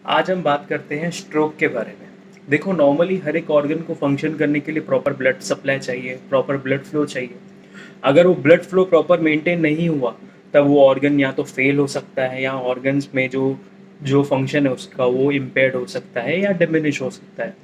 आज हम बात करते हैं स्ट्रोक के बारे में। देखो नॉर्मली हर एक ऑर्गन को फंक्शन करने के लिए प्रॉपर ब्लड सप्लाई चाहिए, प्रॉपर ब्लड फ्लो चाहिए। अगर वो ब्लड फ्लो प्रॉपर मेंटेन नहीं हुआ तब वो ऑर्गन या तो फेल हो सकता है या ऑर्गन्स में जो जो फंक्शन है उसका वो इम्पेयर्ड हो सकता है या डिमिनिश हो सकता है।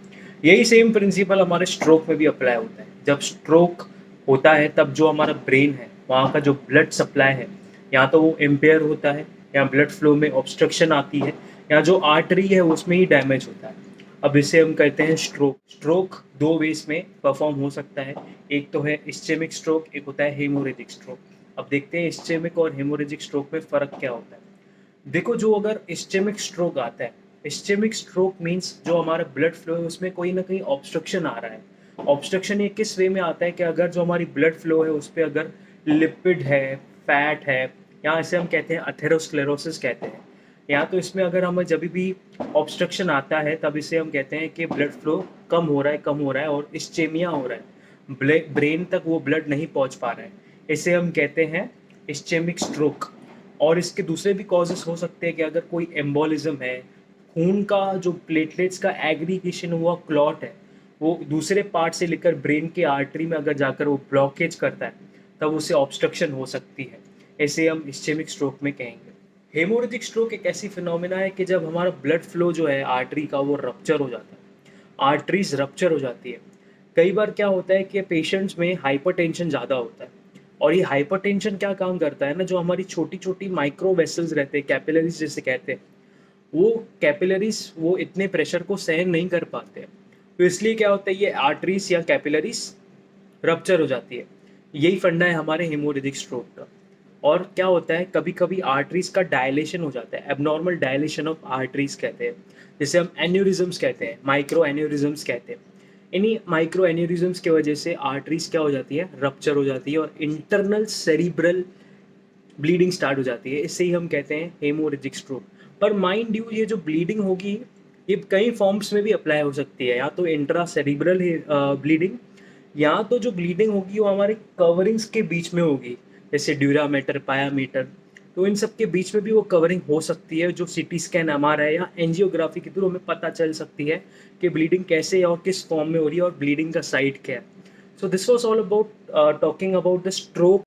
यही सेम प्रिंसिपल हमारे स्ट्रोक में भी अप्लाई होता है। जब स्ट्रोक होता है तब जो हमारा ब्रेन है वहाँ का जो ब्लड सप्लाई है या तो वो इम्पेयर होता है या ब्लड फ्लो में ऑब्स्ट्रक्शन आती है या जो आर्टरी है उसमें ही डैमेज होता है। अब इसे हम कहते हैं स्ट्रोक। स्ट्रोक दो वेज में परफॉर्म हो सकता है। एक तो है इस्चेमिक स्ट्रोक, एक होता है हेमोरेजिक स्ट्रोक। अब देखते हैं इस्चेमिक और हेमोरेजिक स्ट्रोक में फ़र्क क्या होता है। देखो जो अगर इस्चेमिक स्ट्रोक आता है, इस्चेमिक स्ट्रोक मीन्स जो हमारा ब्लड फ्लो है उसमें कोई ना कहीं ऑब्स्ट्रक्शन आ रहा है। ऑब्स्ट्रक्शन ये किस वे में आता है कि अगर जो हमारी ब्लड फ्लो है उस पर अगर लिपिड है, फैट है, या इसे हम कहते हैं अथेरोस्क्लेरोसिस कहते हैं, या तो इसमें अगर हमें जब भी ऑब्स्ट्रक्शन आता है तब इसे हम कहते हैं कि ब्लड फ्लो कम हो रहा है, कम हो रहा है और इस्चेमिया हो रहा है, ब्रेन तक वो ब्लड नहीं पहुंच पा रहा है। इसे हम कहते हैं इस्चेमिक स्ट्रोक। और इसके दूसरे भी कॉजेस हो सकते हैं कि अगर कोई एम्बोलिज्म है, खून का जो प्लेटलेट्स का एग्रीगेशन हुआ क्लॉट है वो दूसरे पार्ट से लेकर ब्रेन के आर्टरी में अगर जाकर वो ब्लॉकेज करता है तब उसे ऑब्स्ट्रक्शन हो सकती है। इसे हम इस्चेमिक स्ट्रोक में कहेंगे। हेमोरेजिक स्ट्रोक एक ऐसी फिनोमेना है कि जब हमारा ब्लड फ्लो जो है आर्टरी का वो रप्चर हो जाता है, आर्टरीज रप्चर हो जाती है। कई बार क्या होता है कि पेशेंट्स में हाइपरटेंशन ज़्यादा होता है और ये हाइपरटेंशन क्या काम करता है ना, जो हमारी छोटी छोटी माइक्रो वेसल्स रहते हैं, कैपिलरीज जिसे कहते हैं, वो कैपिलरीज वो इतने प्रेशर को सहन नहीं कर पाते हैं। तो इसलिए क्या होता है, ये आर्टरीज या कैपिलरीज रप्चर हो जाती है। यही फंडा है हमारे हेमोरेजिक स्ट्रोक का। और क्या होता है, कभी कभी आर्टरीज का डायलेशन हो जाता है, एबनॉर्मल डायलेशन ऑफ आर्टरीज कहते हैं, जिसे हम एन्यूरिज्म्स कहते हैं, माइक्रो एन्यूरिज्म्स कहते हैं। इन्हीं माइक्रो एन्यूरिज्म्स की वजह से आर्टरीज क्या हो जाती है, रप्चर हो जाती है और इंटरनल सेरिब्रल ब्लीडिंग स्टार्ट हो जाती है। इससे ही हम कहते हैं हेमोरेजिक स्ट्रोक। पर माइंड यू, ये जो ब्लीडिंग होगी ये कई फॉर्म्स में भी अप्लाई हो सकती है, या तो इंट्रा सेरिब्रल ब्लीडिंग, या तो जो ब्लीडिंग होगी वो हमारे कवरिंग्स के बीच में होगी, जैसे ड्यूरामीटर, पायामीटर। तो इन सब के बीच में भी वो कवरिंग हो सकती है, जो सीटी स्कैन, एमआरआई या एंजियोग्राफी के थ्रू हमें पता चल सकती है कि ब्लीडिंग कैसे और किस फॉर्म में हो रही है और ब्लीडिंग का साइट क्या है। So this was all about talking about the stroke